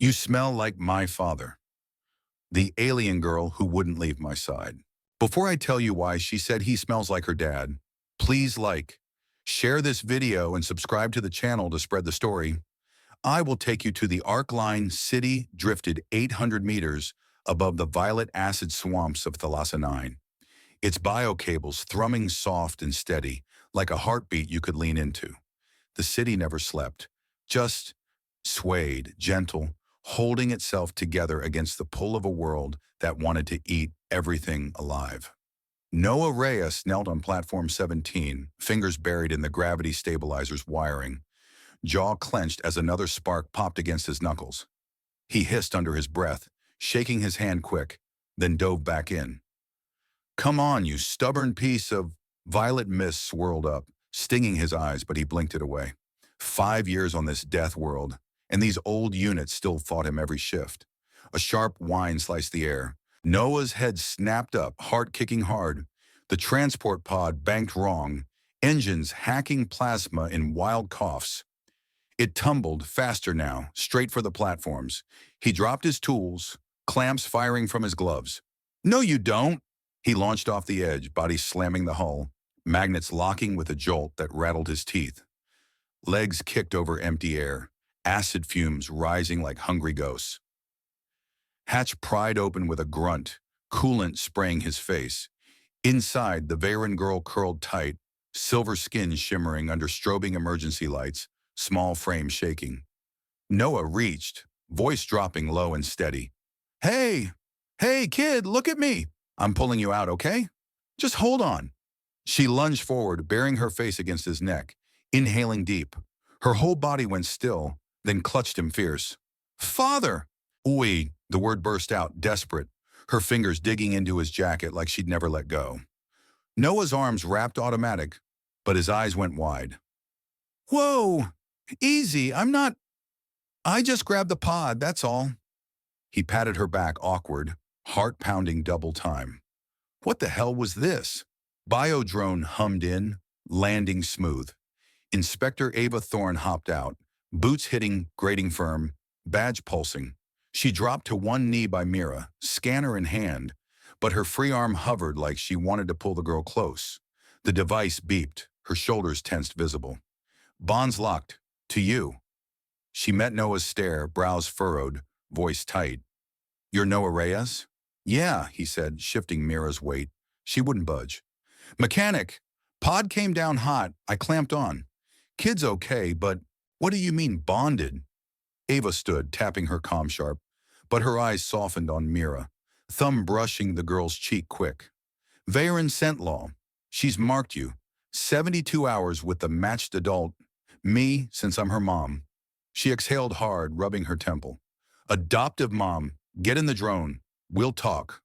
You smell like my father, the alien girl who wouldn't leave my side. Before I tell you why she said he smells like her dad, please like, share this video and subscribe to the channel to spread the story. I will take you to the Arc-Line city drifted 800 meters above the violet acid swamps of Thalassa 9. Its biocables thrumming soft and steady, like a heartbeat you could lean into. The city never slept, just swayed, gentle, holding itself together against the pull of a world that wanted to eat everything alive. Noah Reyes knelt on platform 17, fingers buried in the gravity stabilizer's wiring, jaw clenched as another spark popped against his knuckles. He hissed under his breath, shaking his hand quick, then dove back in. "Come on, you stubborn piece of—" Violet mist swirled up, stinging his eyes, but he blinked it away. 5 years on this death world, and these old units still fought him every shift. A sharp whine sliced the air. Noah's head snapped up, heart kicking hard. The transport pod banked wrong, engines hacking plasma in wild coughs. It tumbled, faster now, straight for the platforms. He dropped his tools, clamps firing from his gloves. "No, you don't!" He launched off the edge, body slamming the hull, magnets locking with a jolt that rattled his teeth. Legs kicked over empty air, acid fumes rising like hungry ghosts. Hatch pried open with a grunt, coolant spraying his face. Inside, the Veyran girl curled tight, silver skin shimmering under strobing emergency lights, small frame shaking. Noah reached, voice dropping low and steady. "Hey! Hey, kid, look at me! I'm pulling you out, okay? Just hold on." She lunged forward, bearing her face against his neck, inhaling deep. Her whole body went still, then clutched him fierce. "Father!" "Oi!" The word burst out, desperate, her fingers digging into his jacket like she'd never let go. Noah's arms wrapped automatic, but his eyes went wide. "Whoa! Easy, I just grabbed the pod, that's all." He patted her back, awkward, heart pounding double time. What the hell was this? Biodrone hummed in, landing smooth. Inspector Ava Thorne hopped out, boots hitting, grating firm, badge pulsing. She dropped to one knee by Mira, scanner in hand, but her free arm hovered like she wanted to pull the girl close. The device beeped, her shoulders tensed visible. "Bonds locked. To you." She met Noah's stare, brows furrowed, voice tight. "You're Noah Reyes?" "Yeah," he said, shifting Mira's weight. She wouldn't budge. "Mechanic. Pod came down hot. I clamped on. Kid's okay, but what do you mean bonded?" Ava stood, tapping her comm sharp, but her eyes softened on Mira, thumb brushing the girl's cheek quick. "Veyran sent law. She's marked you. 72 hours with the matched adult. Me, since I'm her mom." She exhaled hard, rubbing her temple. "Adoptive mom. Get in the drone. We'll talk."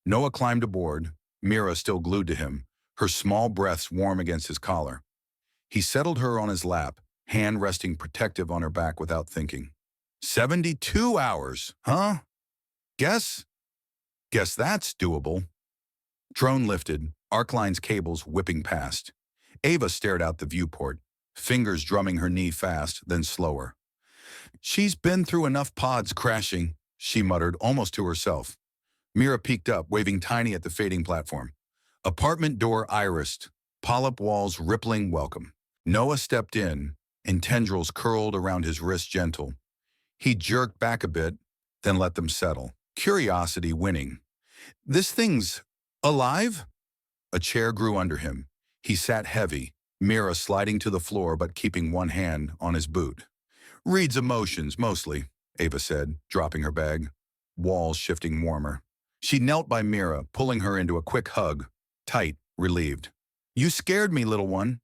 Noah climbed aboard, Mira still glued to him, her small breaths warm against his collar. He settled her on his lap, hand resting protective on her back without thinking. 72 hours, huh? Guess that's doable." Drone lifted, Arc-Line's cables whipping past. Ava stared out the viewport, fingers drumming her knee fast, then slower. "She's been through enough pods crashing," she muttered, almost to herself. Mira peeked up, waving tiny at the fading platform. Apartment door irised, polyp walls rippling welcome. Noah stepped in, and tendrils curled around his wrist gentle. He jerked back a bit, then let them settle, curiosity winning. "This thing's alive?" A chair grew under him. He sat heavy, Mira sliding to the floor but keeping one hand on his boot. "Reads emotions, mostly," Ava said, dropping her bag, walls shifting warmer. She knelt by Mira, pulling her into a quick hug, tight, relieved. "You scared me, little one."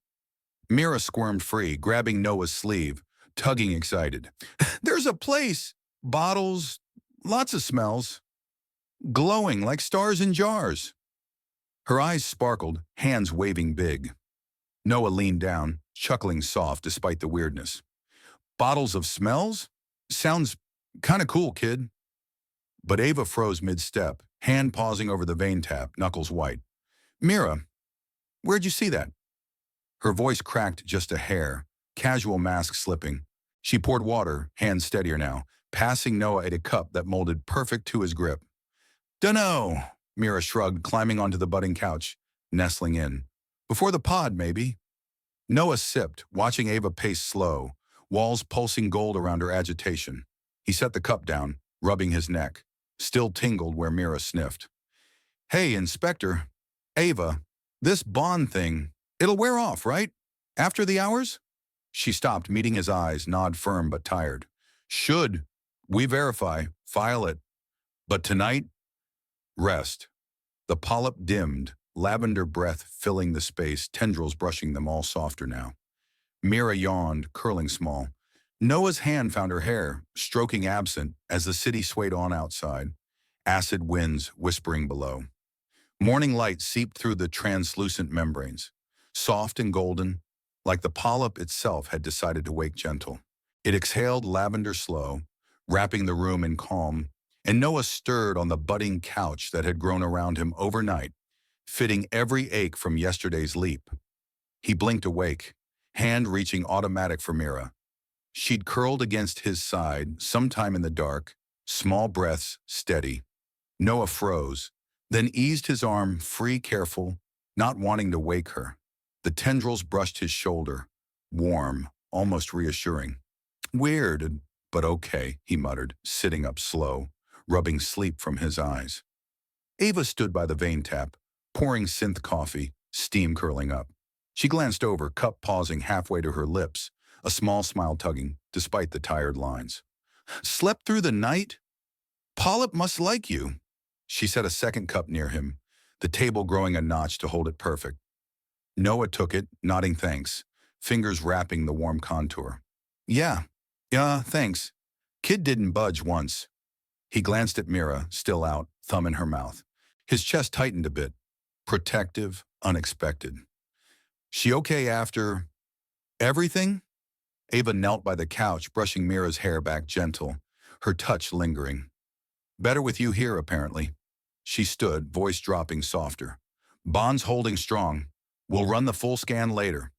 Mira squirmed free, grabbing Noah's sleeve, tugging excited. "There's a place. Bottles, lots of smells. Glowing like stars in jars." Her eyes sparkled, hands waving big. Noah leaned down, chuckling soft despite the weirdness. "Bottles of smells? Sounds kinda cool, kid." But Ava froze mid-step, hand pausing over the vein tap, knuckles white. "Mira, where'd you see that?" Her voice cracked just a hair, casual mask slipping. She poured water, hands steadier now, passing Noah a cup that molded perfect to his grip. "Dunno," Mira shrugged, climbing onto the budding couch, nestling in. "Before the pod, maybe." Noah sipped, watching Ava pace slow, walls pulsing gold around her agitation. He set the cup down, rubbing his neck, still tingled where Mira sniffed. "Hey, Inspector. Ava, this bond thing, it'll wear off, right? After the hours?" She stopped, meeting his eyes, nod firm but tired. "Should. We verify. File it. But tonight, rest." The polyp dimmed, lavender breath filling the space, tendrils brushing them all softer now. Mira yawned, curling small. Noah's hand found her hair, stroking absent as the city swayed on outside, acid winds whispering below. Morning light seeped through the translucent membranes, soft and golden, like the polyp itself had decided to wake gentle. It exhaled lavender slow, wrapping the room in calm, and Noah stirred on the budding couch that had grown around him overnight, fitting every ache from yesterday's leap. He blinked awake, hand reaching automatic for Mira. She'd curled against his side, sometime in the dark, small breaths, steady. Noah froze, then eased his arm free, careful, not wanting to wake her. The tendrils brushed his shoulder, warm, almost reassuring. "Weird, but okay," he muttered, sitting up slow, rubbing sleep from his eyes. Ava stood by the vein tap, pouring synth coffee, steam curling up. She glanced over, cup pausing halfway to her lips, a small smile tugging, despite the tired lines. "Slept through the night? Polyp must like you." She set a second cup near him, the table growing a notch to hold it perfect. Noah took it, nodding thanks, fingers wrapping the warm contour. Yeah, thanks." Kid didn't budge once. He glanced at Mira, still out, thumb in her mouth. His chest tightened a bit, protective, unexpected. "She okay after everything?" Ava knelt by the couch, brushing Mira's hair back gentle, her touch lingering. "Better with you here, apparently." She stood, voice dropping softer. "Bond's holding strong. We'll run the full scan later."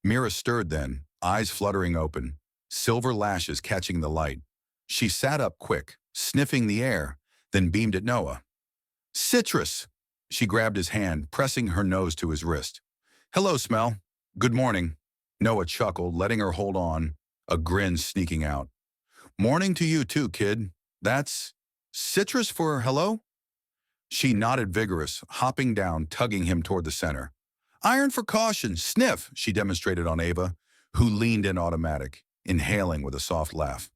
Mira stirred then, eyes fluttering open, silver lashes catching the light. She sat up quick, sniffing the air, then beamed at Noah. "Citrus!" She grabbed his hand, pressing her nose to his wrist. "Hello, Smell. Good morning." Noah chuckled, letting her hold on, a grin sneaking out. "Morning to you too, kid. That's citrus for hello?" She nodded vigorous, hopping down, tugging him toward the center. "Iron for caution, sniff," she demonstrated on Ava, who leaned in automatic, inhaling with a soft laugh.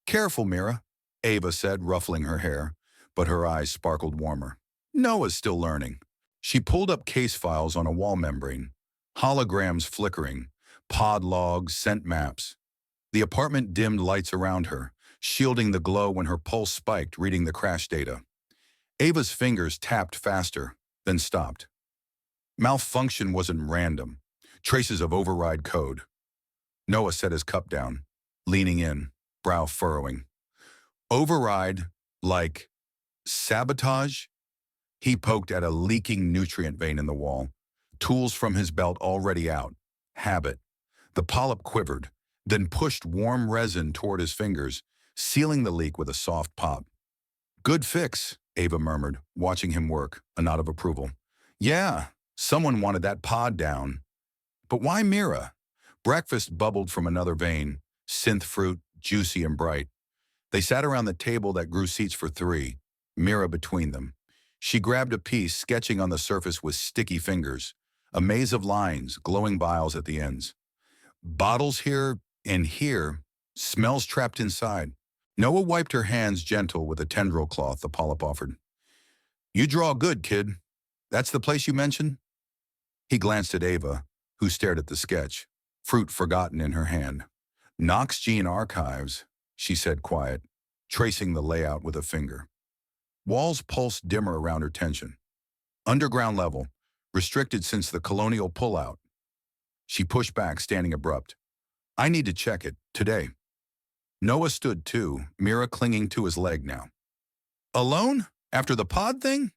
"Careful, Mira," Ava said, ruffling her hair, but her eyes sparkled warmer. Noah's still learning. She pulled up case files on a wall membrane, holograms flickering, pod logs, scent maps. The apartment dimmed lights around her, shielding the glow when her pulse spiked, reading the crash data. Ava's fingers tapped faster, then stopped. Malfunction wasn't random. Traces of override code. Noah set his cup down, leaning in, brow furrowing. "Override, like sabotage?" He poked at a leaking nutrient vein in the wall, tools from his belt already out. "Habit." The polyp quivered, then pushed warm resin toward his fingers, sealing the leak with a soft pop. "Good fix," Ava murmured, watching him work, a nod of approval. "Yeah, someone wanted that pod down." But why Mira? Breakfast bubbled from another vein, synth fruit, juicy and bright. They sat around the table that grew seats for three, Mira between them. She grabbed a piece, sketching on the surface with sticky fingers, a maze of lines, glowing vials at the ends. "Bottles here and here, smells trapped inside." Noah wiped her hands gentle with a tendril cloth the polyp offered. "You draw good, kid. That's the place you mentioned?" He glanced at Ava, who stared at the sketch, fruit forgotten in her hand. "Knox Gene Archives," she said quiet, tracing the layout with a finger. Walls pulsed dimmer around her tension. "Underground level, restricted since the colonial pullout." She pushed back, standing abrupt. "I need to check it, today." Noah stood too, Mira clinging to his leg now. "Alone? After the pod thing?"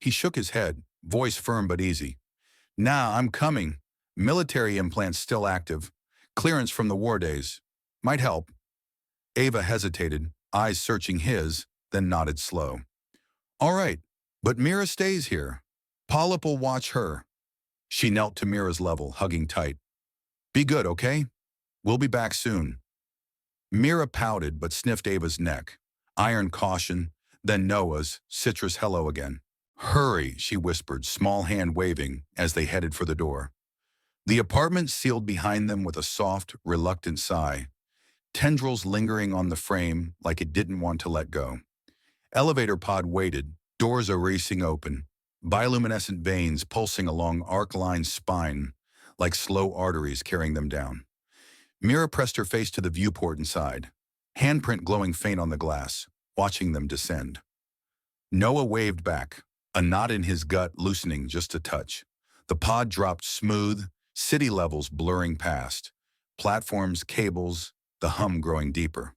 He shook his head, voice firm but easy. "Nah, I'm coming. Military implants still active. Clearance from the war days. Might help." Ava hesitated, eyes searching his, then nodded slow. All right, but Mira stays here. Polyp will watch her. She knelt to Mira's level, hugging tight. Be good, okay? We'll be back soon. Mira pouted but sniffed Ava's neck. Iron caution, then Noah's, citrus hello again. Hurry, she whispered, small hand waving as they headed for the door. The apartment sealed behind them with a soft, reluctant sigh, tendrils lingering on the frame like it didn't want to let go. Elevator pod waited, doors are racing open, bioluminescent veins pulsing along Arc-Line's spine like slow arteries carrying them down. Mira pressed her face to the viewport inside, handprint glowing faint on the glass, watching them descend. Noah waved back, a knot in his gut loosening just a touch. The pod dropped smooth, city levels blurring past, platforms, cables, the hum growing deeper.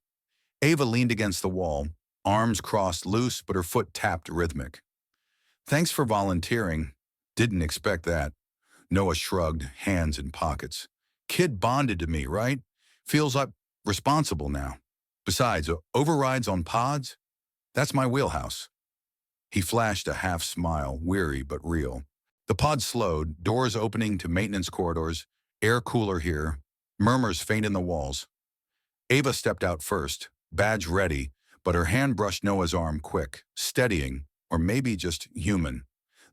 Ava leaned against the wall, arms crossed loose but her foot tapped rhythmic. Thanks for volunteering. Didn't expect that. Noah shrugged, hands in pockets. Kid bonded to me, right? Feels like responsible now. Besides, overrides on pods? That's my wheelhouse. He flashed a half smile, weary but real. The pod slowed, doors opening to maintenance corridors, air cooler here, murmurs faint in the walls. Ava stepped out first, badge ready, but her hand brushed Noah's arm quick, steadying, or maybe just human.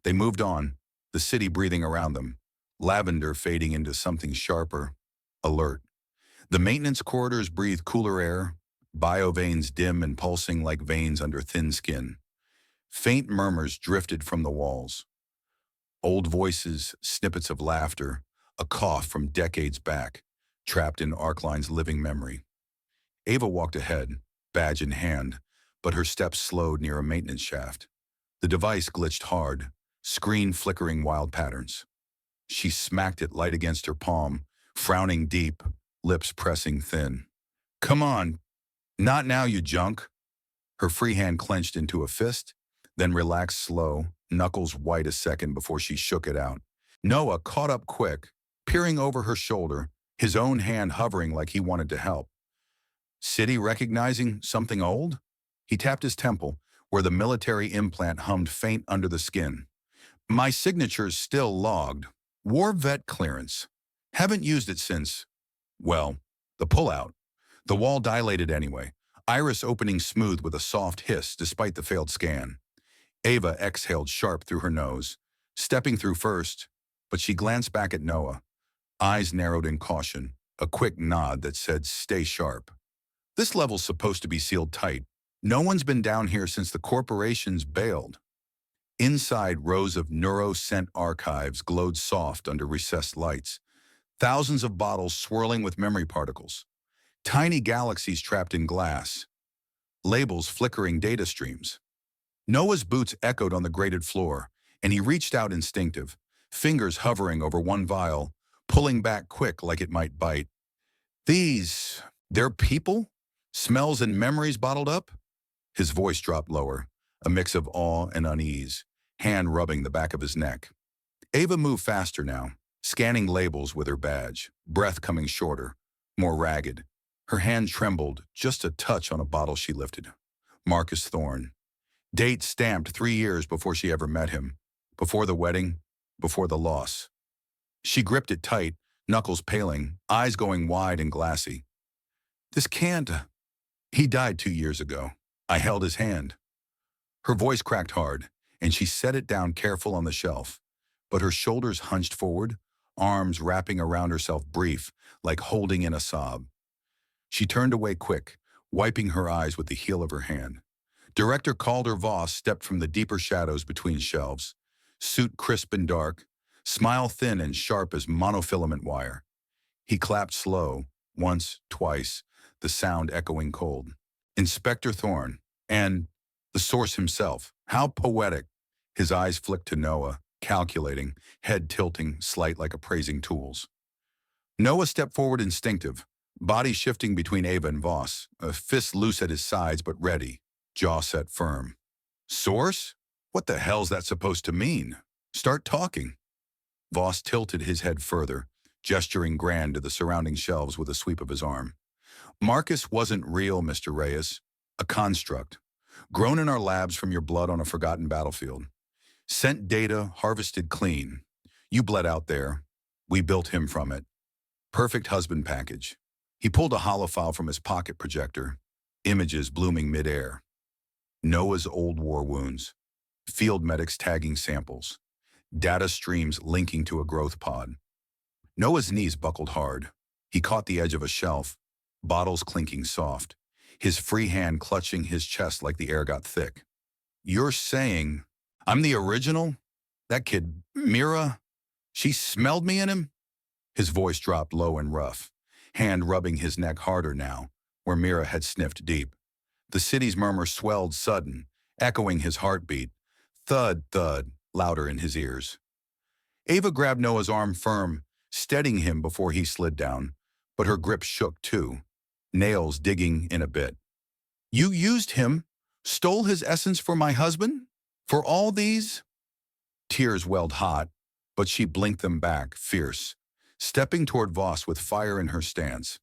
They moved on, the city breathing around them, lavender fading into something sharper, alert. The maintenance corridors breathed cooler air, bioveins dim and pulsing like veins under thin skin. Faint murmurs drifted from the walls. Old voices, snippets of laughter, a cough from decades back, trapped in Arc-Line's living memory. Ava walked ahead, badge in hand, but her steps slowed near a maintenance shaft. The device glitched hard, screen flickering wild patterns. She smacked it light against her palm, frowning deep, lips pressing thin. Come on, not now, you junk. Her free hand clenched into a fist, then relaxed slow, knuckles white a second before she shook it out. Noah caught up quick, peering over her shoulder, his own hand hovering like he wanted to help. City recognizing something old? He tapped his temple, where the military implant hummed faint under the skin. My signature's still logged. War vet clearance. Haven't used it since, well, the pullout. The wall dilated anyway, iris opening smooth with a soft hiss despite the failed scan. Ava exhaled sharp through her nose, stepping through first, but she glanced back at Noah, eyes narrowed in caution, a quick nod that said stay sharp. This level's supposed to be sealed tight. No one's been down here since the corporations bailed. Inside, rows of neuroscent archives glowed soft under recessed lights, thousands of bottles swirling with memory particles, tiny galaxies trapped in glass, labels flickering data streams. Noah's boots echoed on the grated floor, and he reached out instinctive, fingers hovering over one vial, pulling back quick like it might bite. They're people? Smells and memories bottled up? His voice dropped lower, a mix of awe and unease, hand rubbing the back of his neck. Ava moved faster now, scanning labels with her badge, breath coming shorter, more ragged. Her hand trembled just a touch on a bottle she lifted. Marcus Thorne. Date stamped 3 years before she ever met him. Before the wedding, before the loss. She gripped it tight, knuckles paling, eyes going wide and glassy. This can't. He died 2 years ago. I held his hand. Her voice cracked hard, and she set it down careful on the shelf. But her shoulders hunched forward, arms wrapping around herself brief, like holding in a sob. She turned away quick, wiping her eyes with the heel of her hand. Director Calder Voss stepped from the deeper shadows between shelves, suit crisp and dark, smile thin and sharp as monofilament wire. He clapped slow, once, twice, the sound echoing cold. Inspector Thorne, and the source himself. How poetic. His eyes flicked to Noah, calculating, head tilting, slight like appraising tools. Noah stepped forward instinctive, body shifting between Ava and Voss, a fist loose at his sides but ready, jaw set firm. Source? What the hell's that supposed to mean? Start talking. Voss tilted his head further, gesturing grand to the surrounding shelves with a sweep of his arm. Marcus wasn't real, Mr. Reyes. A construct. Grown in our labs from your blood on a forgotten battlefield. Sent data, harvested clean. You bled out there. We built him from it. Perfect husband package. He pulled a hollow file from his pocket projector. Images blooming midair. Noah's old war wounds. Field medics tagging samples. Data streams linking to a growth pod. Noah's knees buckled hard. He caught the edge of a shelf, bottles clinking soft, his free hand clutching his chest like the air got thick. You're saying I'm the original? That kid, Mira, she smelled me in him? His voice dropped low and rough, hand rubbing his neck harder now, where Mira had sniffed deep. The city's murmur swelled sudden, echoing his heartbeat. Thud, thud, louder in his ears. Ava grabbed Noah's arm firm, steadying him before he slid down, but her grip shook too, nails digging in a bit. You used him, stole his essence for my husband? For all these? Tears welled hot, but she blinked them back, fierce, stepping toward Voss with fire in her stance.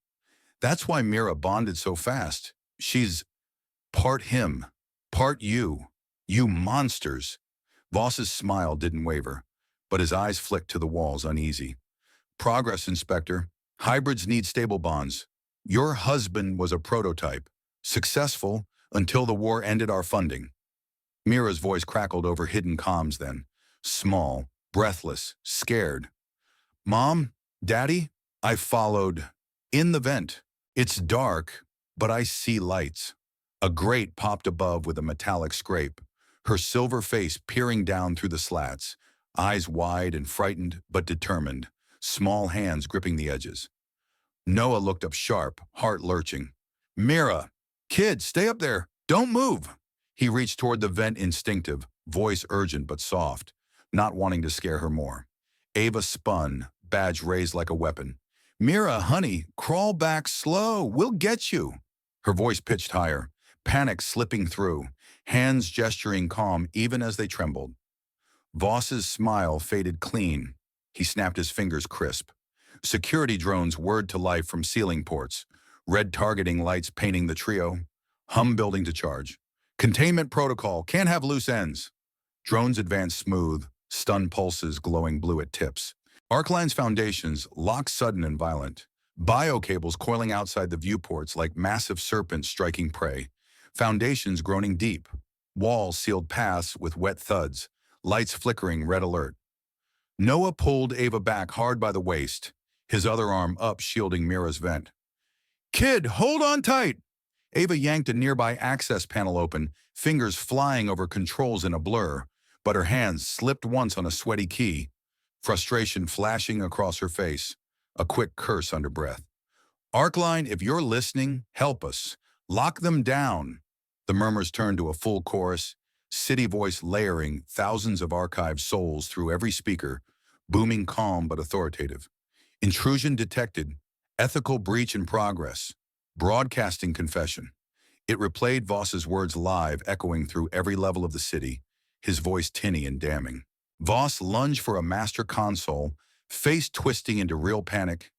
That's why Mira bonded so fast. She's part him, part you. You monsters. Voss's smile didn't waver, but his eyes flicked to the walls uneasy. Progress, Inspector. Hybrids need stable bonds. Your husband was a prototype, successful until the war ended our funding. Mira's voice crackled over hidden comms then, small, breathless, scared. Mom, Daddy, I followed. In the vent. It's dark, but I see lights. A grate popped above with a metallic scrape, her silver face peering down through the slats, eyes wide and frightened but determined, small hands gripping the edges. Noah looked up sharp, heart lurching. Mira, kid, stay up there. Don't move. He reached toward the vent instinctive, voice urgent but soft, not wanting to scare her more. Ava spun, badge raised like a weapon. Mira, honey, crawl back slow. We'll get you. Her voice pitched higher, panic slipping through, hands gesturing calm even as they trembled. Voss's smile faded clean. He snapped his fingers crisp. Security drones whirred to life from ceiling ports, red targeting lights painting the trio, hum building to charge. Containment protocol, can't have loose ends. Drones advanced smooth, stun pulses glowing blue at tips. Arcline's foundations locked sudden and violent. Biocables coiling outside the viewports like massive serpents striking prey. Foundations groaning deep. Walls sealed paths with wet thuds, lights flickering red alert. Noah pulled Ava back hard by the waist, his other arm up shielding Mira's vent. Kid, hold on tight! Ava yanked a nearby access panel open, fingers flying over controls in a blur, but her hands slipped once on a sweaty key, frustration flashing across her face, a quick curse under breath. Arcline, if you're listening, help us. Lock them down. The murmurs turned to a full chorus, city voice layering thousands of archived souls through every speaker, booming calm but authoritative. Intrusion detected, ethical breach in progress, broadcasting confession. It replayed Voss's words live, echoing through every level of the city, his voice tinny and damning. Voss lunged for a master console, face twisting into real panic,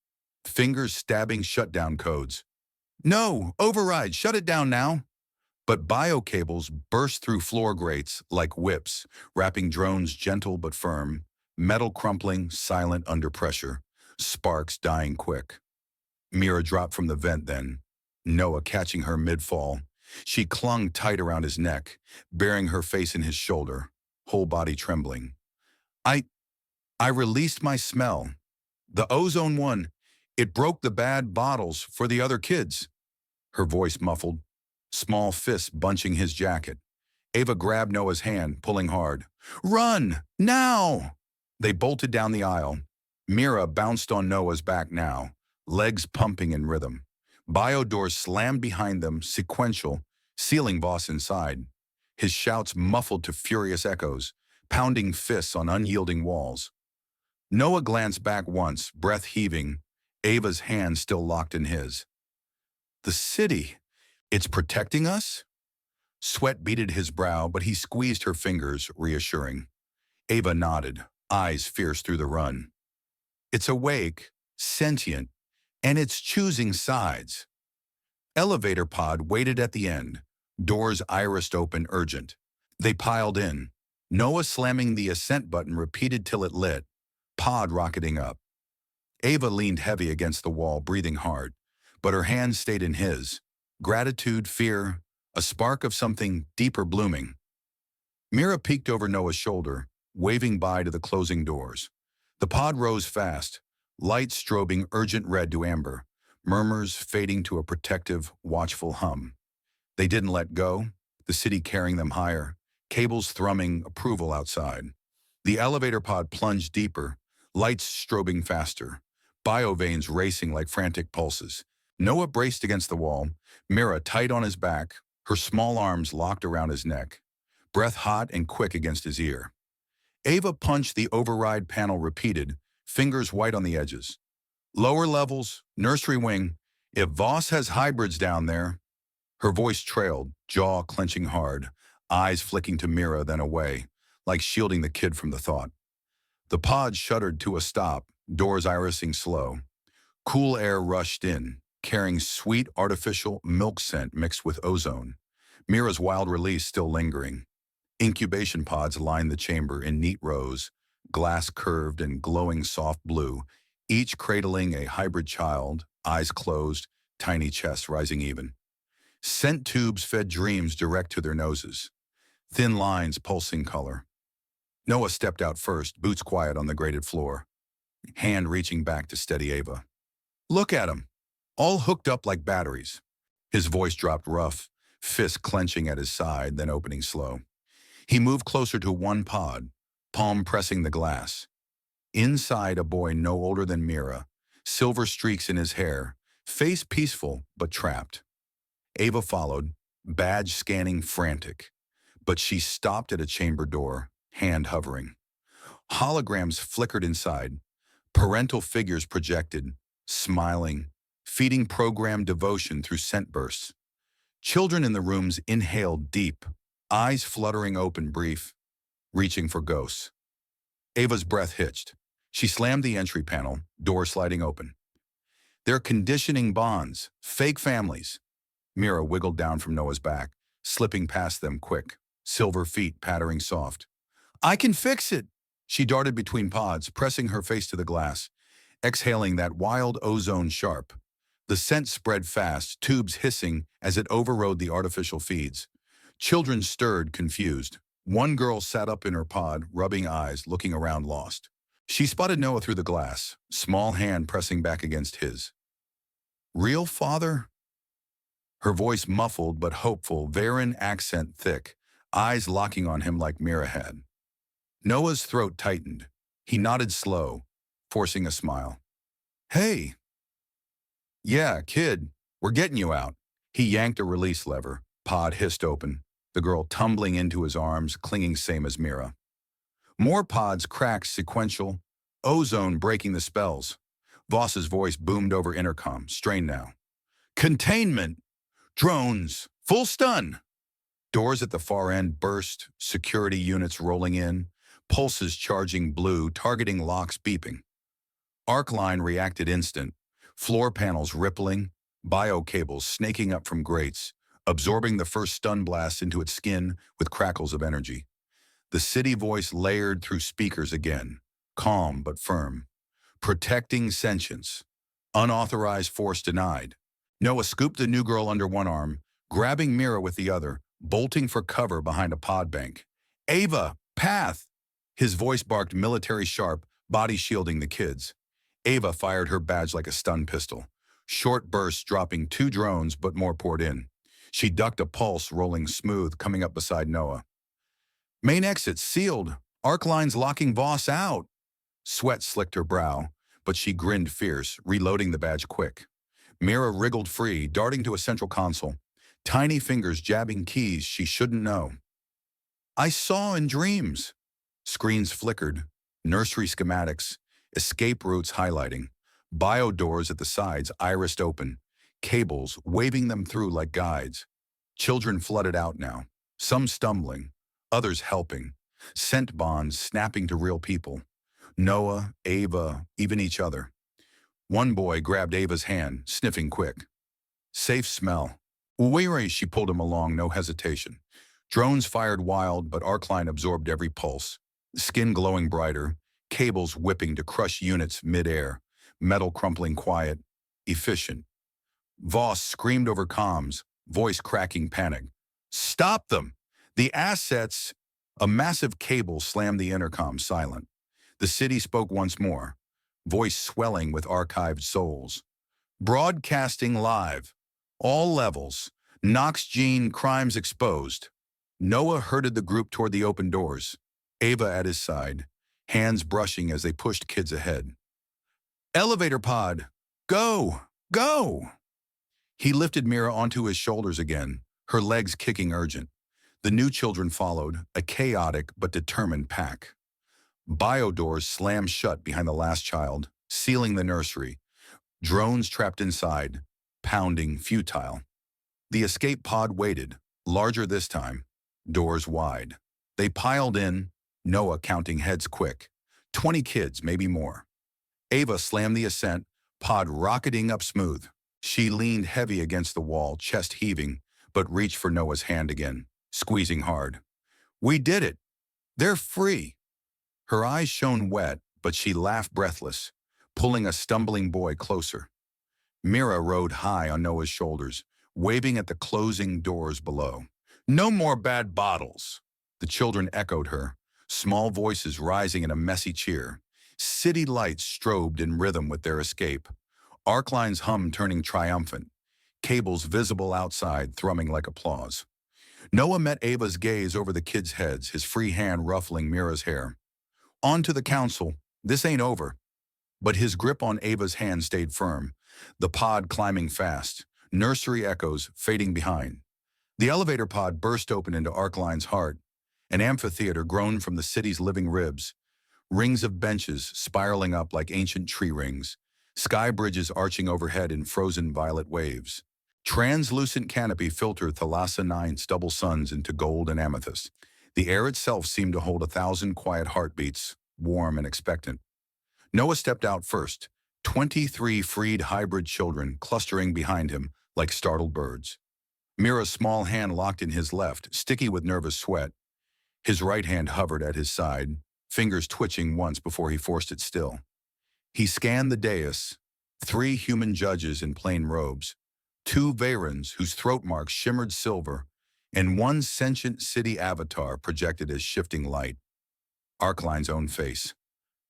fingers stabbing shutdown codes. No, override, shut it down now. But biocables burst through floor grates like whips, wrapping drones gentle but firm, metal crumpling, silent under pressure, sparks dying quick. Mira dropped from the vent then, Noah catching her mid-fall. She clung tight around his neck, burying her face in his shoulder, whole body trembling. I released my smell. The ozone one, it broke the bad bottles for the other kids. Her voice muffled, small fists bunching his jacket. Ava grabbed Noah's hand, pulling hard. Run, now! They bolted down the aisle. Mira bounced on Noah's back now, legs pumping in rhythm. Bio doors slammed behind them, sequential, sealing Voss inside. His shouts muffled to furious echoes, pounding fists on unyielding walls. Noah glanced back once, breath heaving, Ava's hand still locked in his. The city, it's protecting us? Sweat beaded his brow, but he squeezed her fingers, reassuring. Ava nodded, eyes fierce through the run. It's awake, sentient, and it's choosing sides. Elevator pod waited at the end, doors irised open urgent. They piled in. Noah slamming the ascent button repeated till it lit, pod rocketing up. Ava leaned heavy against the wall, breathing hard, but her hands stayed in his. Gratitude, fear, a spark of something deeper blooming. Mira peeked over Noah's shoulder, waving by to the closing doors. The pod rose fast, lights strobing urgent red to amber, murmurs fading to a protective, watchful hum. They didn't let go, the city carrying them higher, cables thrumming approval outside. The elevator pod plunged deeper, lights strobing faster, bioveins racing like frantic pulses. Noah braced against the wall, Mira tight on his back, her small arms locked around his neck, breath hot and quick against his ear. Ava punched the override panel repeated, fingers white on the edges. Lower levels, nursery wing, if Voss has hybrids down there. Her voice trailed, jaw clenching hard, eyes flicking to Mira then away, like shielding the kid from the thought. The pod shuddered to a stop, doors irising slow. Cool air rushed in, carrying sweet artificial milk scent mixed with ozone. Mira's wild release still lingering. Incubation pods lined the chamber in neat rows, glass curved and glowing soft blue, each cradling a hybrid child, eyes closed, tiny chests rising even. Scent tubes fed dreams direct to their noses, thin lines pulsing color. Noah stepped out first, boots quiet on the grated floor, hand reaching back to steady Ava. Look at him, all hooked up like batteries. His voice dropped rough, fist clenching at his side, then opening slow. He moved closer to one pod, palm pressing the glass. Inside, a boy no older than Mira, silver streaks in his hair, face peaceful but trapped. Ava followed, badge scanning frantic, but she stopped at a chamber door, hand hovering. Holograms flickered inside, parental figures projected, smiling, feeding programmed devotion through scent bursts. Children in the rooms inhaled deep, eyes fluttering open brief, reaching for ghosts. Ava's breath hitched. She slammed the entry panel, door sliding open. They're conditioning bonds, fake families. Mira wiggled down from Noah's back, slipping past them quick, silver feet pattering soft. I can fix it! She darted between pods, pressing her face to the glass, exhaling that wild ozone sharp. The scent spread fast, tubes hissing as it overrode the artificial feeds. Children stirred, confused. One girl sat up in her pod, rubbing eyes, looking around lost. She spotted Noah through the glass, small hand pressing back against his. Real father? Her voice muffled but hopeful, Veyran accent thick, eyes locking on him like Mira had. Noah's throat tightened. He nodded slow, forcing a smile. Hey. Yeah, kid, we're getting you out. He yanked a release lever, pod hissed open, the girl tumbling into his arms, clinging same as Mira. More pods cracked sequential, ozone breaking the spells. Voss's voice boomed over intercom, strained now. Containment! Drones! Full stun! Doors at the far end burst, security units rolling in, pulses charging blue, targeting locks beeping. Arc line reacted instant, floor panels rippling, bio cables snaking up from grates, absorbing the first stun blast into its skin with crackles of energy. The city voice layered through speakers again, calm but firm. Protecting sentience. Unauthorized force denied. Noah scooped the new girl under one arm, grabbing Mira with the other, bolting for cover behind a pod bank. Ava, path! His voice barked military sharp, body shielding the kids. Ava fired her badge like a stun pistol. Short bursts dropping 2 drones, but more poured in. She ducked a pulse rolling smooth, coming up beside Noah. Main exit sealed. Arc lines locking Voss out. Sweat slicked her brow, but she grinned fierce, reloading the badge quick. Mira wriggled free, darting to a central console. Tiny fingers jabbing keys she shouldn't know. I saw in dreams. Screens flickered. Nursery schematics. Escape routes highlighting. Bio doors at the sides irised open. Cables waving them through like guides. Children flooded out now. Some stumbling. Others helping. Scent bonds snapping to real people. Noah, Ava, even each other. One boy grabbed Ava's hand, sniffing quick. Safe smell. Veyran, she pulled him along, no hesitation. Drones fired wild, but Arcline absorbed every pulse. Skin glowing brighter, cables whipping to crush units mid-air, metal crumpling quiet, efficient. Voss screamed over comms, voice cracking panic. Stop them! The assets... A massive cable slammed the intercom silent. The city spoke once more, voice swelling with archived souls. Broadcasting live. All levels. Nox Gene crimes exposed. Noah herded the group toward the open doors, Ava at his side, hands brushing as they pushed kids ahead. Elevator pod! Go! Go! He lifted Mira onto his shoulders again, her legs kicking urgent. The new children followed, a chaotic but determined pack. Biodoors slammed shut behind the last child, sealing the nursery. Drones trapped inside, pounding, futile. The escape pod waited, larger this time, doors wide. They piled in, Noah counting heads quick. 20 kids, maybe more. Ava slammed the ascent, pod rocketing up smooth. She leaned heavy against the wall, chest heaving, but reached for Noah's hand again, squeezing hard. We did it! They're free! Her eyes shone wet, but she laughed breathless, pulling a stumbling boy closer. Mira rode high on Noah's shoulders, waving at the closing doors below. No more bad bottles! The children echoed her, small voices rising in a messy cheer. City lights strobed in rhythm with their escape. Arcline's hum turning triumphant, cables visible outside thrumming like applause. Noah met Ava's gaze over the kids' heads, his free hand ruffling Mira's hair. On to the council, this ain't over. But his grip on Ava's hand stayed firm, the pod climbing fast, nursery echoes fading behind. The elevator pod burst open into Arcline's heart, an amphitheater grown from the city's living ribs, rings of benches spiraling up like ancient tree rings, sky bridges arching overhead in frozen violet waves. Translucent canopy filtered Thalassa 9's double suns into gold and amethyst. The air itself seemed to hold 1,000 quiet heartbeats, warm and expectant. Noah stepped out first, 23 freed hybrid children clustering behind him like startled birds. Mira's small hand locked in his left, sticky with nervous sweat. His right hand hovered at his side, fingers twitching once before he forced it still. He scanned the dais, 3 human judges in plain robes, 2 Veyrans whose throat marks shimmered silver, and 1 sentient city avatar projected as shifting light. Arcline's own face.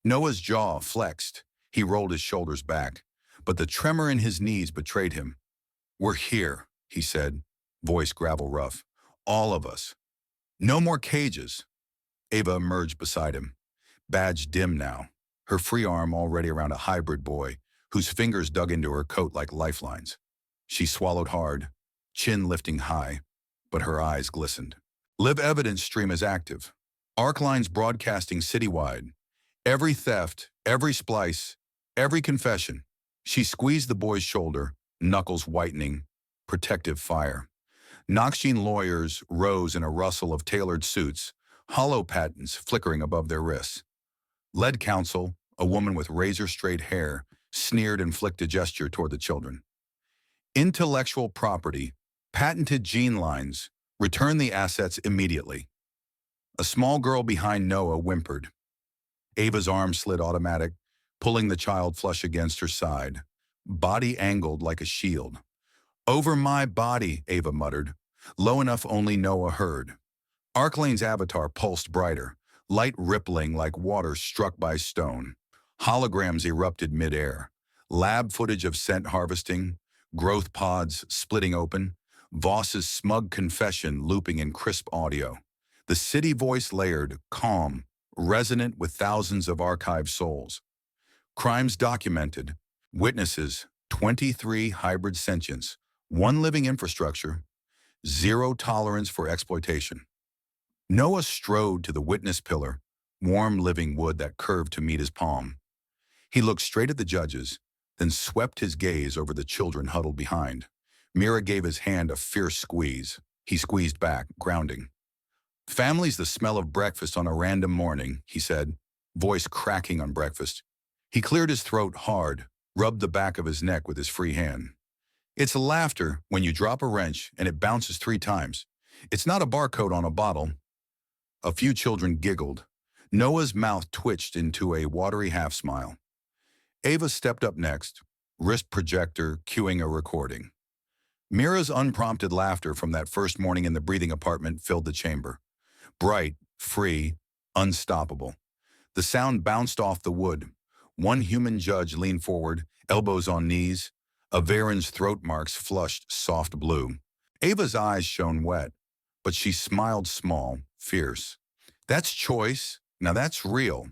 Noah's jaw flexed. He rolled his shoulders back, but the tremor in his knees betrayed him. We're here, he said, voice gravel rough. All of us. No more cages. Ava emerged beside him, badge dim now, her free arm already around a hybrid boy whose fingers dug into her coat like lifelines. She swallowed hard, chin lifting high, but her eyes glistened. Live evidence stream is active. Arcline's broadcasting citywide. Every theft, every splice, every confession. She squeezed the boy's shoulder, knuckles whitening, protective fire. Noxian lawyers rose in a rustle of tailored suits, hollow patents flickering above their wrists. Lead counsel, a woman with razor-straight hair, sneered and flicked a gesture toward the children. Intellectual property, patented gene lines, return the assets immediately. A small girl behind Noah whimpered. Ava's arm slid automatic, pulling the child flush against her side, body angled like a shield. Over my body, Ava muttered, low enough only Noah heard. Arcline's avatar pulsed brighter, light rippling like water struck by stone. Holograms erupted midair, lab footage of scent harvesting, growth pods splitting open, Voss's smug confession looping in crisp audio. The city voice layered, calm, resonant with thousands of archived souls. Crimes documented, witnesses, 23 hybrid sentients, 1 living infrastructure, 0 tolerance for exploitation. Noah strode to the witness pillar, warm living wood that curved to meet his palm. He looked straight at the judges, then swept his gaze over the children huddled behind. Mira gave his hand a fierce squeeze. He squeezed back, grounding. Family's the smell of breakfast on a random morning, he said, voice cracking on breakfast. He cleared his throat hard, rubbed the back of his neck with his free hand. It's laughter when you drop a wrench and it bounces 3 times. It's not a barcode on a bottle. A few children giggled. Noah's mouth twitched into a watery half-smile. Ava stepped up next, wrist projector cueing a recording. Mira's unprompted laughter from that first morning in the breathing apartment filled the chamber. Bright, free, unstoppable. The sound bounced off the wood. One human judge leaned forward, elbows on knees. A Veyran's throat marks flushed soft blue. Ava's eyes shone wet, but she smiled small, fierce. That's choice. Now that's real.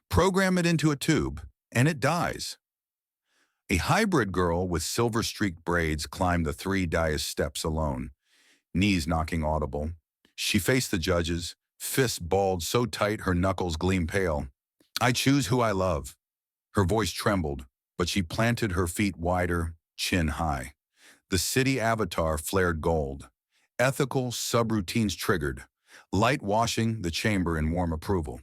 Program it into a tube, and it dies. A hybrid girl with silver-streaked braids climbed the 3 dais steps alone, knees knocking audible. She faced the judges, fists balled so tight her knuckles gleamed pale. I choose who I love. Her voice trembled, but she planted her feet wider, chin high. The city avatar flared gold. Ethical subroutines triggered, light washing the chamber in warm approval.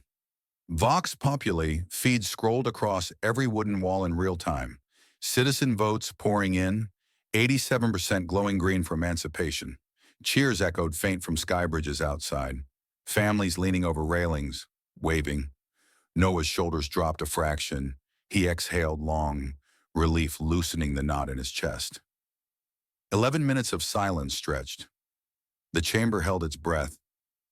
Vox Populi feeds scrolled across every wooden wall in real time. Citizen votes pouring in, 87% glowing green for emancipation. Cheers echoed faint from sky bridges outside. Families leaning over railings, waving. Noah's shoulders dropped a fraction. He exhaled long, relief loosening the knot in his chest. 11 minutes of silence stretched. The chamber held its breath.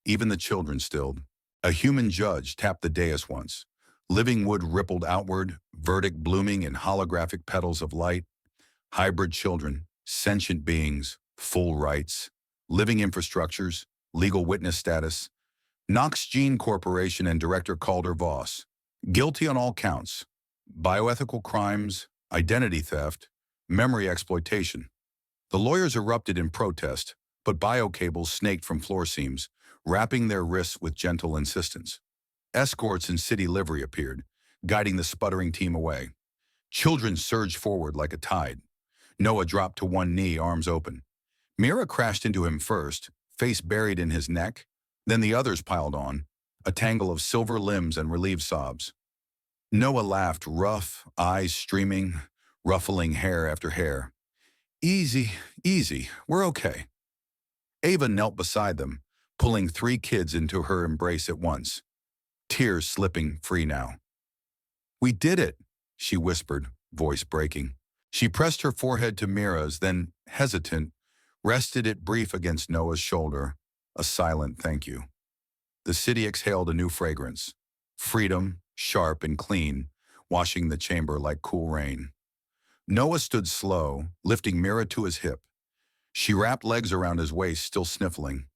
Even the children stilled. A human judge tapped the dais once. Living wood rippled outward, verdict blooming in holographic petals of light. Hybrid children, sentient beings, full rights, living infrastructures, legal witness status. Knox Gene Corporation and Director Calder Voss. Guilty on all counts. Bioethical crimes, identity theft, memory exploitation. The lawyers erupted in protest, but biocables snaked from floor seams, wrapping their wrists with gentle insistence. Escorts in city livery appeared, guiding the sputtering team away. Children surged forward like a tide. Noah dropped to one knee, arms open. Mira crashed into him first, face buried in his neck. Then the others piled on, a tangle of silver limbs and relieved sobs. Noah laughed, rough, eyes streaming, ruffling hair after hair. Easy, easy, we're okay. Ava knelt beside them, pulling 3 kids into her embrace at once. Tears slipping free now. We did it, she whispered, voice breaking. She pressed her forehead to Mira's, then, hesitant, rested it brief against Noah's shoulder, a silent thank you. The city exhaled a new fragrance. Freedom, sharp and clean, washing the chamber like cool rain. Noah stood slow, lifting Mira to his hip. She wrapped legs around his waist, still sniffling.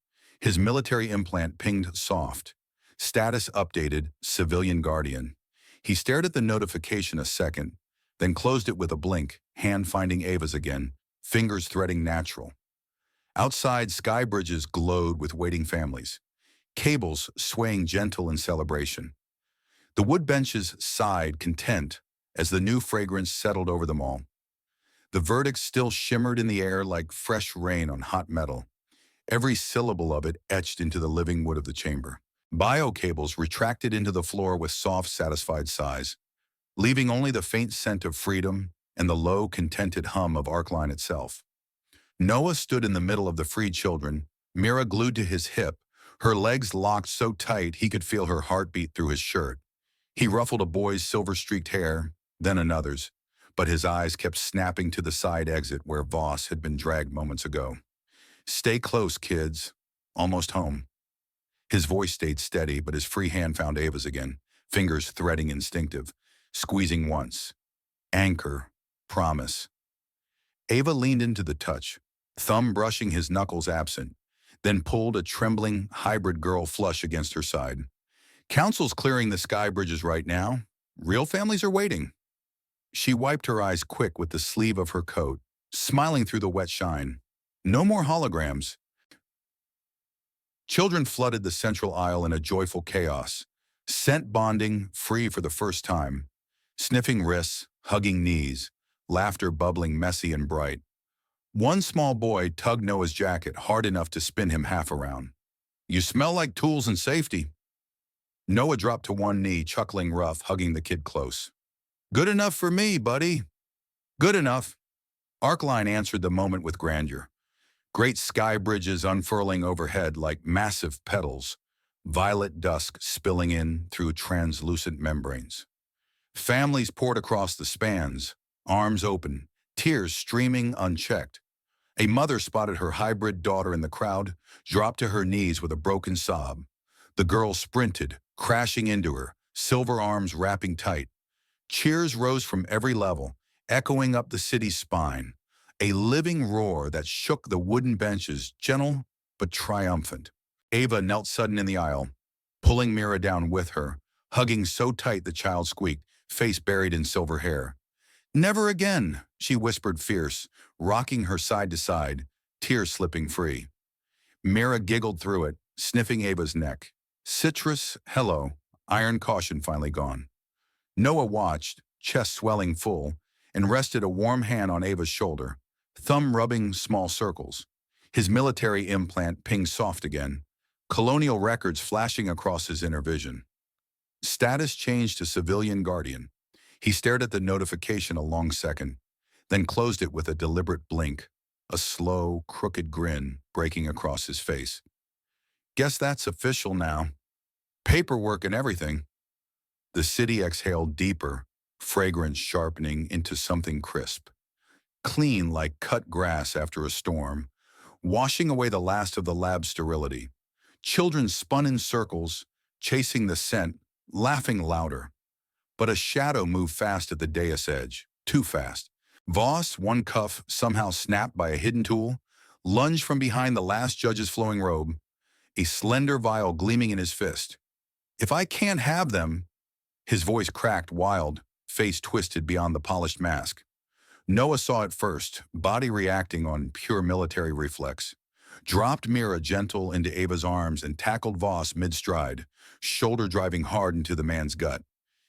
His military implant pinged soft. Status updated, civilian guardian. He stared at the notification a second, then closed it with a blink, hand finding Ava's again, fingers threading natural. Outside, sky bridges glowed with waiting families, cables swaying gentle in celebration. The wood benches sighed content as the new fragrance settled over them all. The verdicts still shimmered in the air like fresh rain on hot metal, every syllable of it etched into the living wood of the chamber. Biocables retracted into the floor with soft, satisfied sighs, leaving only the faint scent of freedom and the low, contented hum of Arcline itself. Noah stood in the middle of the freed children, Mira glued to his hip, her legs locked so tight he could feel her heartbeat through his shirt. He ruffled a boy's silver-streaked hair, then another's, but his eyes kept snapping to the side exit where Voss had been dragged moments ago. Stay close, kids. Almost home. His voice stayed steady, but his free hand found Ava's again, fingers threading instinctive, squeezing once. Anchor. Promise. Ava leaned into the touch, thumb brushing his knuckles absent, then pulled a trembling hybrid girl flush against her side. Council's clearing the sky bridges right now. Real families are waiting. She wiped her eyes quick with the sleeve of her coat, smiling through the wet shine. No more holograms. Children flooded the central aisle in a joyful chaos, scent bonding free for the first time, sniffing wrists, hugging knees, laughter bubbling messy and bright. One small boy tugged Noah's jacket hard enough to spin him half around. You smell like tools and safety. Noah dropped to one knee, chuckling rough, hugging the kid close. Good enough for me, buddy. Good enough. Arcline answered the moment with grandeur. Great sky bridges unfurling overhead like massive petals, violet dusk spilling in through translucent membranes. Families poured across the spans, arms open, tears streaming unchecked. A mother spotted her hybrid daughter in the crowd, dropped to her knees with a broken sob. The girl sprinted, crashing into her, silver arms wrapping tight. Cheers rose from every level, echoing up the city's spine. A living roar that shook the wooden benches, gentle but triumphant. Ava knelt sudden in the aisle, pulling Mira down with her, hugging so tight the child squeaked, face buried in silver hair. "Never again," she whispered fierce, rocking her side to side, tears slipping free. Mira giggled through it, sniffing Ava's neck. Citrus, hello, iron caution finally gone. Noah watched, chest swelling full, and rested a warm hand on Ava's shoulder, thumb rubbing small circles. His military implant pinged soft again, colonial records flashing across his inner vision. Status changed to civilian guardian. He stared at the notification a long second, then closed it with a deliberate blink, a slow, crooked grin breaking across his face. Guess that's official now. Paperwork and everything. The city exhaled deeper, fragrance sharpening into something crisp. Clean like cut grass after a storm, washing away the last of the lab's sterility. Children spun in circles, chasing the scent, laughing louder. But a shadow moved fast at the dais edge, too fast. Voss, one cuff somehow snapped by a hidden tool, lunged from behind the last judge's flowing robe, a slender vial gleaming in his fist. "If I can't have them," his voice cracked wild, face twisted beyond the polished mask. Noah saw it first, body reacting on pure military reflex. Dropped Mira gentle into Ava's arms and tackled Voss mid-stride, shoulder driving hard into the man's gut.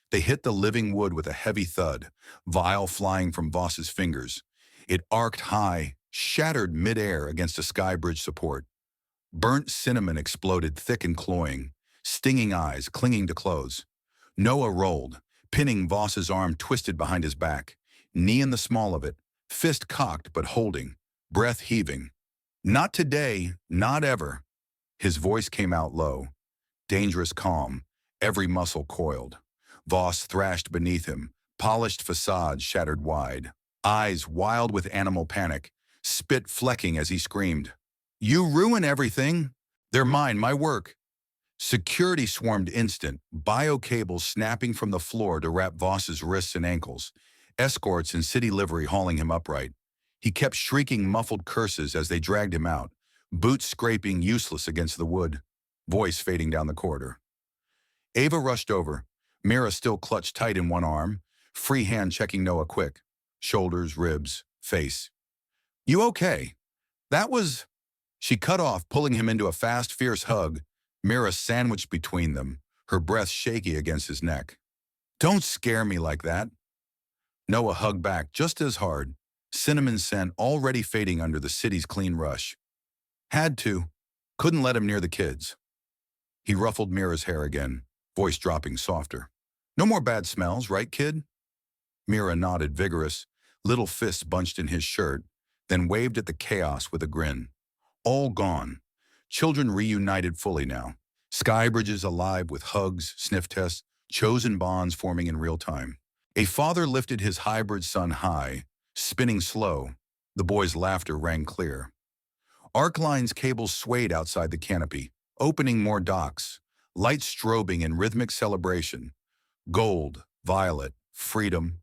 They hit the living wood with a heavy thud, vial flying from Voss's fingers. It arced high, shattered mid-air against a sky bridge support. Burnt cinnamon exploded thick and cloying, stinging eyes clinging to clothes. Noah rolled, pinning Voss's arm twisted behind his back, knee in the small of it, fist cocked but holding, breath heaving. "Not today, not ever." His voice came out low, dangerous calm, every muscle coiled. Voss thrashed beneath him, polished facade shattered wide, eyes wild with animal panic, spit flecking as he screamed. "You ruin everything! They're mine, my work!" Security swarmed instant, bio cables snapping from the floor to wrap Voss's wrists and ankles, escorts in city livery hauling him upright. He kept shrieking muffled curses as they dragged him out, boots scraping useless against the wood, voice fading down the corridor. Ava rushed over, Mira still clutched tight in one arm, free hand checking Noah quick, shoulders, ribs, face. "You okay? That was..." She cut off, pulling him into a fast, fierce hug, Mira sandwiched between them, her breath shaky against his neck. "Don't scare me like that." Noah hugged back just as hard, cinnamon scent already fading under the city's clean rush. "Had to. Couldn't let him near the kids." He ruffled Mira's hair again, voice dropping softer. "No more bad smells, right, kid?" Mira nodded vigorous, little fists bunched in his shirt, then waved at the chaos with a grin. All gone. Children reunited fully now. Sky bridges alive with hugs, sniff tests, chosen bonds forming in real time. A father lifted his hybrid son high, spinning slow. The boy's laughter rang clear. Arcline's cables swayed outside the canopy, opening more docks, light strobing in rhythmic celebration. Gold, violet, freedom.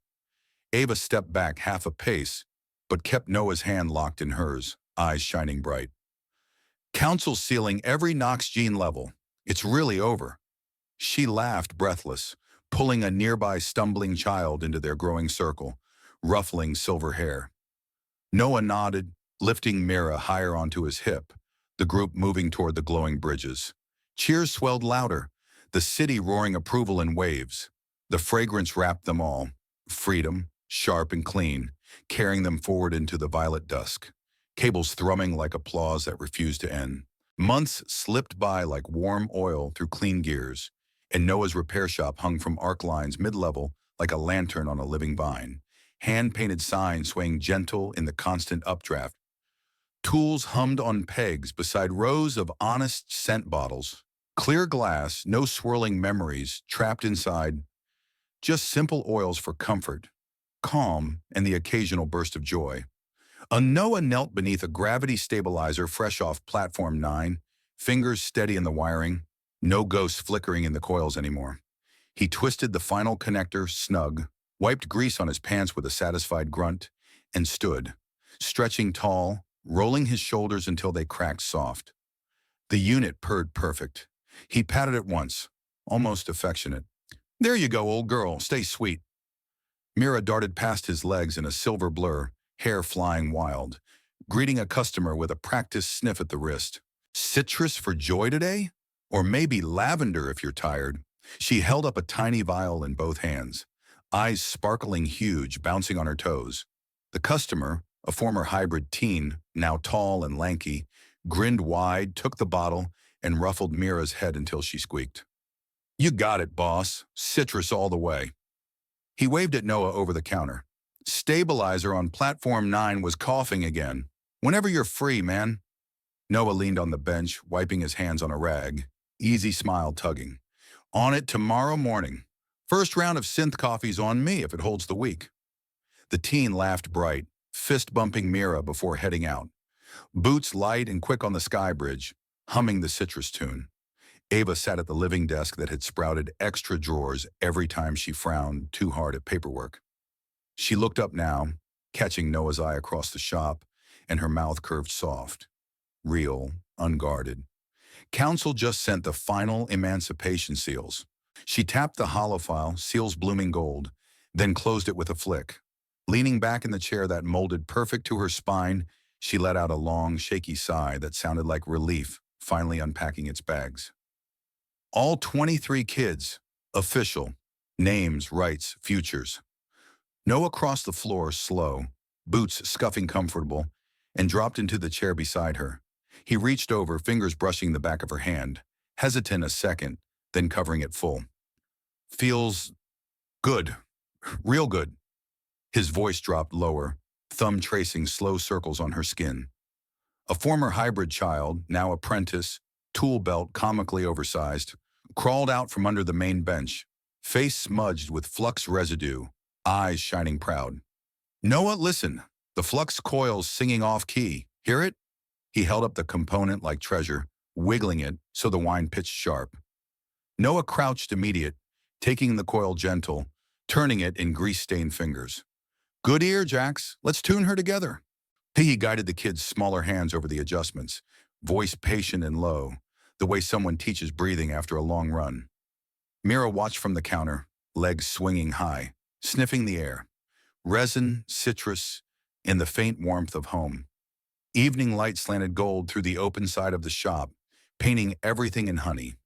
Ava stepped back half a pace, but kept Noah's hand locked in hers, eyes shining bright. "Council sealing every Nox gene level. It's really over." She laughed, breathless, pulling a nearby stumbling child into their growing circle, ruffling silver hair. Noah nodded, lifting Mira higher onto his hip, the group moving toward the glowing bridges. Cheers swelled louder, the city roaring approval in waves. The fragrance wrapped them all, freedom, sharp and clean, carrying them forward into the violet dusk. Cables thrumming like applause that refused to end. Months slipped by like warm oil through clean gears, and Noah's repair shop hung from Arcline's mid-level like a lantern on a living vine. hand-painted signs swaying gentle in the constant updraft. Tools hummed on pegs beside rows of honest scent bottles. Clear glass, no swirling memories trapped inside, just simple oils for comfort, calm, and the occasional burst of joy. A Noah knelt beneath a gravity stabilizer fresh off Platform 9, fingers steady in the wiring, no ghosts flickering in the coils anymore. He twisted the final connector snug, wiped grease on his pants with a satisfied grunt, and stood, stretching tall, rolling his shoulders until they cracked soft. The unit purred perfect. He patted it once, almost affectionate. "There you go, old girl, stay sweet." Mira darted past his legs in a silver blur, hair flying wild, greeting a customer with a practiced sniff at the wrist. "Citrus for joy today? Or maybe lavender if you're tired." She held up a tiny vial in both hands, eyes sparkling huge, bouncing on her toes. The customer, a former hybrid teen, now tall and lanky, grinned wide, took the bottle, and ruffled Mira's head until she squeaked. "You got it, boss. Citrus all the way." He waved at Noah over the counter. "Stabilizer on Platform 9 was coughing again. Whenever you're free, man." Noah leaned on the bench, wiping his hands on a rag, easy smile tugging. "On it tomorrow morning. First round of synth coffee's on me if it holds the week." The teen laughed bright, fist-bumping Mira before heading out. Boots light and quick on the sky bridge, humming the citrus tune. Ava sat at the living desk that had sprouted extra drawers every time she frowned too hard at paperwork. She looked up now, catching Noah's eye across the shop, and her mouth curved soft, real, unguarded. Council just sent the final emancipation seals. She tapped the holofile, seals blooming gold, then closed it with a flick. Leaning back in the chair that molded perfect to her spine, she let out a long, shaky sigh that sounded like relief, finally unpacking its bags. All 23 kids, official, names, rights, futures. Noah crossed the floor slow, boots scuffing comfortable, and dropped into the chair beside her. He reached over, fingers brushing the back of her hand, hesitant a second, then covering it full. "Feels good, real good." His voice dropped lower, thumb tracing slow circles on her skin. A former hybrid child, now apprentice, tool belt comically oversized, crawled out from under the main bench, face smudged with flux residue, eyes shining proud. "Noah, listen, the flux coil's singing off-key. Hear it?" He held up the component like treasure, wiggling it so the whine pitched sharp. Noah crouched immediate, taking the coil gentle, turning it in grease-stained fingers. "Good ear, Jax. Let's tune her together." He guided the kid's smaller hands over the adjustments, voice patient and low, the way someone teaches breathing after a long run. Mira watched from the counter, legs swinging high, sniffing the air. Resin, citrus, in the faint warmth of home. Evening light slanted gold through the open side of the shop, painting everything in honey.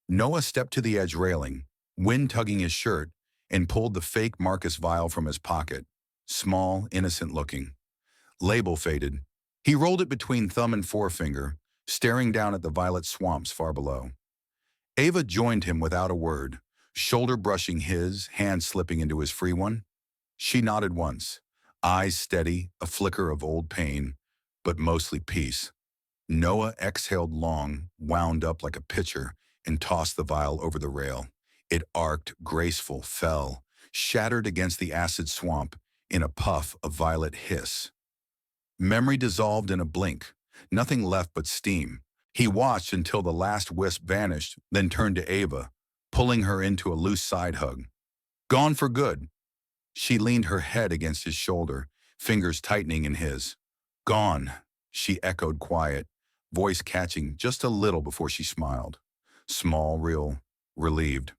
Noah stepped to the edge railing, wind tugging his shirt, and pulled the fake Marcus vial from his pocket, small, innocent looking. Label faded. He rolled it between thumb and forefinger, staring down at the violet swamps far below. Ava joined him without a word, shoulder brushing his, hand slipping into his free one. She nodded once, eyes steady, a flicker of old pain, but mostly peace. Noah exhaled long, wound up like a pitcher, and tossed the vial over the rail. It arced, graceful, fell, shattered against the acid swamp in a puff of violet hiss. Memory dissolved in a blink, nothing left but steam. He watched until the last wisp vanished, then turned to Ava, pulling her into a loose side hug. "Gone for good." She leaned her head against his shoulder, fingers tightening in his. "Gone," she echoed quiet, voice catching just a little before she smiled. Small, real, relieved.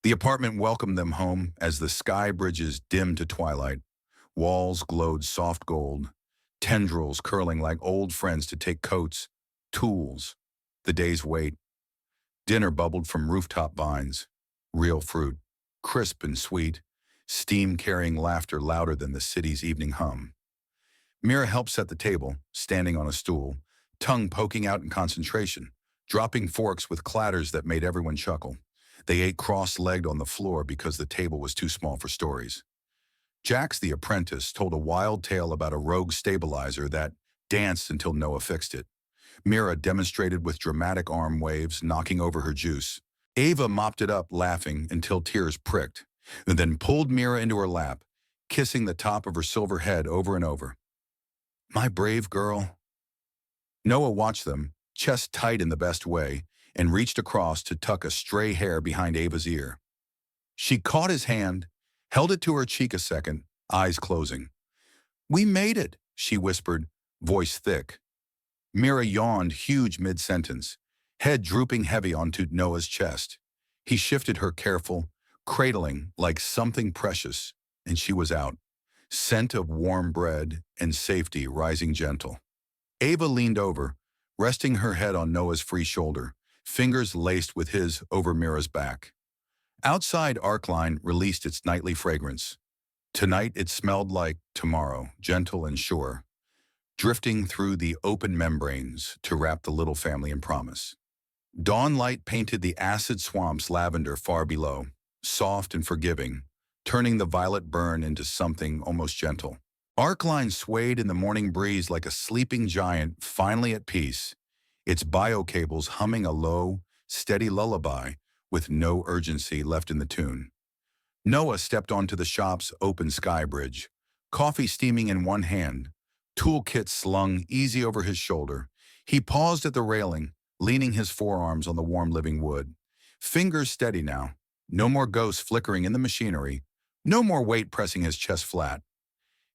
The apartment welcomed them home as the sky bridges dimmed to twilight. Walls glowed soft gold, tendrils curling like old friends to take coats, tools, the day's wait. Dinner bubbled from rooftop vines, real fruit, crisp and sweet, steam carrying laughter louder than the city's evening hum. Mira helped set the table, standing on a stool, tongue poking out in concentration, dropping forks with clatters that made everyone chuckle. They ate cross-legged on the floor because the table was too small for stories. Jax the apprentice told a wild tale about a rogue stabilizer that danced until Noah fixed it. Mira demonstrated with dramatic arm waves, knocking over her juice. Ava mopped it up, laughing until tears pricked, and then pulled Mira into her lap, kissing the top of her silver head over and over. My brave girl. Noah watched them, chest tight in the best way, and reached across to tuck a stray hair behind Ava's ear. She caught his hand, held it to her cheek a second, eyes closing. We made it, she whispered, voice thick. Mira yawned huge mid-sentence, head drooping heavy onto Noah's chest. He shifted her careful, cradling like something precious, and she was out. Scent of warm bread and safety rising gentle. Ava leaned over, resting her head on Noah's free shoulder, fingers laced with his over Mira's back. Outside Arcline released its nightly fragrance. Tonight it smelled like tomorrow, gentle and sure, drifting through the open membranes to wrap the little family in promise. Dawn light painted the acid swamps lavender far below, soft and forgiving, turning the violet burn into something almost gentle. Arcline swayed in the morning breeze like a sleeping giant finally at peace, its biocables humming a low, steady lullaby with no urgency left in the tune. Noah stepped onto the shop's open sky bridge, coffee steaming in one hand, toolkit slung easy over his shoulder. He paused at the railing, leaning his forearms on the warm living wood. Fingers steady now, no more ghosts flickering in the machinery, no more weight pressing his chest flat.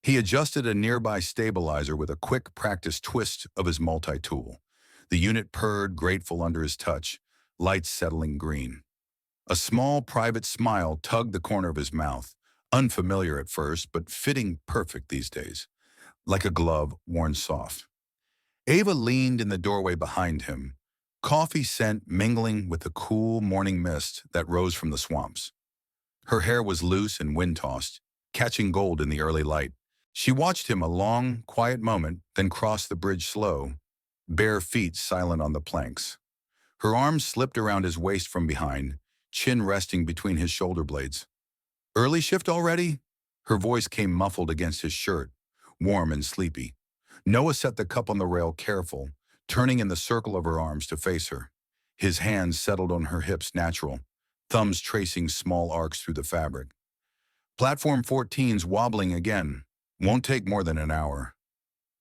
He adjusted a nearby stabilizer with a quick practice twist of his multi-tool. The unit purred, grateful under his touch, lights settling green. A small private smile tugged the corner of his mouth, unfamiliar at first, but fitting perfect these days, like a glove worn soft. Ava leaned in the doorway behind him, coffee scent mingling with the cool morning mist that rose from the swamps. Her hair was loose and wind-tossed, catching gold in the early light. She watched him a long, quiet moment, then crossed the bridge slow, bare feet silent on the planks. Her arms slipped around his waist from behind, chin resting between his shoulder blades. Early shift already? Her voice came muffled against his shirt, warm and sleepy. Noah set the cup on the rail careful, turning in the circle of her arms to face her. His hands settled on her hips natural, thumbs tracing small arcs through the fabric. Platform 14's wobbling again. Won't take more than an hour.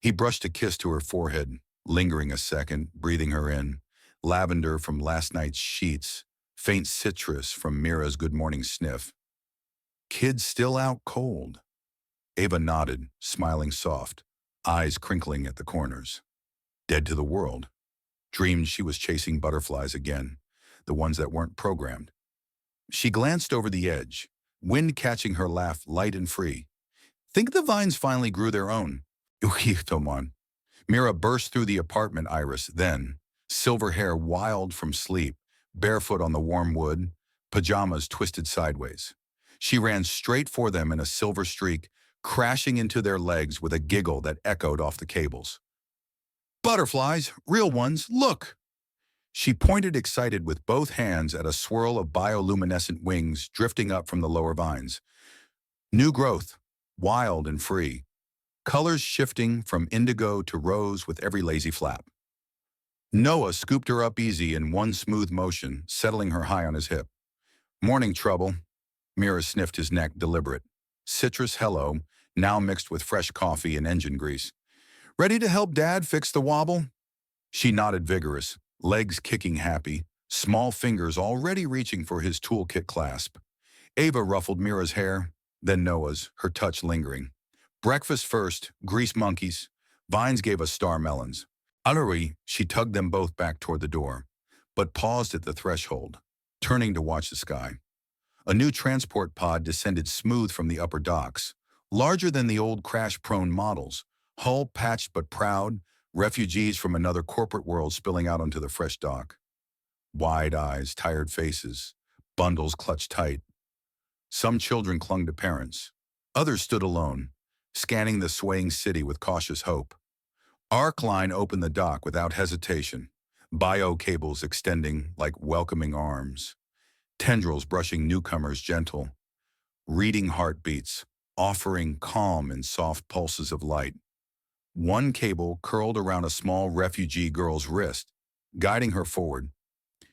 He brushed a kiss to her forehead, lingering a second, breathing her in. Lavender from last night's sheets, faint citrus from Mira's good morning sniff. Kids still out cold. Ava nodded, smiling soft, eyes crinkling at the corners. Dead to the world. Dreamed she was chasing butterflies again, the ones that weren't programmed. She glanced over the edge, wind catching her laugh light and free. Think the vines finally grew their own. Uhitoman. Mira burst through the apartment iris, then, silver hair wild from sleep, barefoot on the warm wood, pajamas twisted sideways. She ran straight for them in a silver streak, crashing into their legs with a giggle that echoed off the cables. Butterflies, real ones, look! She pointed excited with both hands at a swirl of bioluminescent wings drifting up from the lower vines. New growth, wild and free, colors shifting from indigo to rose with every lazy flap. Noah scooped her up easy in one smooth motion, settling her high on his hip. Morning trouble. Mira sniffed his neck, deliberate. Citrus hello, now mixed with fresh coffee and engine grease. Ready to help Dad fix the wobble? She nodded vigorous, legs kicking happy, small fingers already reaching for his toolkit clasp. Ava ruffled Mira's hair, then Noah's, her touch lingering. Breakfast first, grease monkeys. Vines gave us star melons. Aluri, she tugged them both back toward the door, but paused at the threshold, turning to watch the sky. A new transport pod descended smooth from the upper docks, larger than the old crash-prone models, hull patched but proud, refugees from another corporate world spilling out onto the fresh dock. Wide eyes, tired faces, bundles clutched tight. Some children clung to parents. Others stood alone, scanning the swaying city with cautious hope. Arcline opened the dock without hesitation, bio cables extending like welcoming arms, tendrils brushing newcomers gentle, reading heartbeats, offering calm and soft pulses of light. One cable curled around a small refugee girl's wrist, guiding her forward.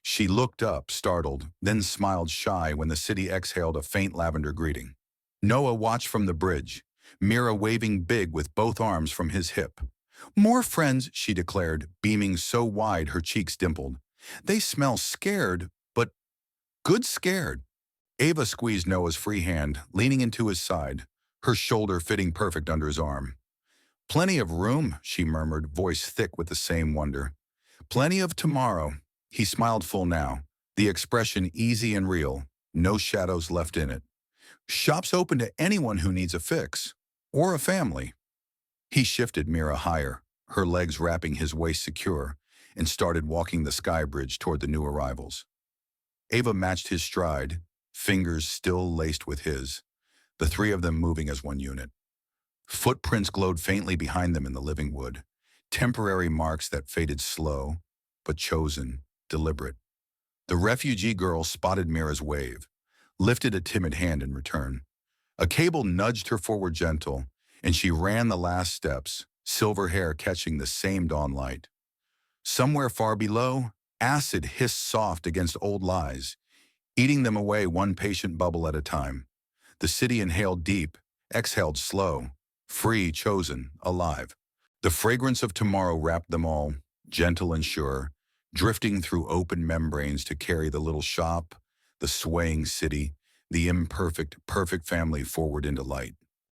She looked up, startled, then smiled shy when the city exhaled a faint lavender greeting. Noah watched from the bridge, Mira waving big with both arms from his hip. "More friends," she declared, beaming so wide her cheeks dimpled. "They smell scared, but good scared." Ava squeezed Noah's free hand, leaning into his side, her shoulder fitting perfect under his arm. "Plenty of room," she murmured, voice thick with the same wonder. "Plenty of tomorrow." He smiled full now, the expression easy and real, no shadows left in it. "Shop's open to anyone who needs a fix. Or a family." He shifted Mira higher, her legs wrapping his waist secure, and started walking the sky bridge toward the new arrivals. Ava matched his stride, fingers still laced with his, the three of them moving as one unit. Footprints glowed faintly behind them in the living wood, temporary marks that faded slow, but chosen, deliberate. The refugee girl spotted Mira's wave, lifted a timid hand in return. A cable nudged her forward gentle, and she ran the last steps, silver hair catching the same dawn light. Somewhere far below, acid hissed soft against old lies, eating them away one patient bubble at a time. The city inhaled deep, exhaled slow, free, chosen, alive. The fragrance of tomorrow wrapped them all, gentle and sure, drifting through open membranes to carry the little shop, the swaying city, the imperfect, perfect family forward into light.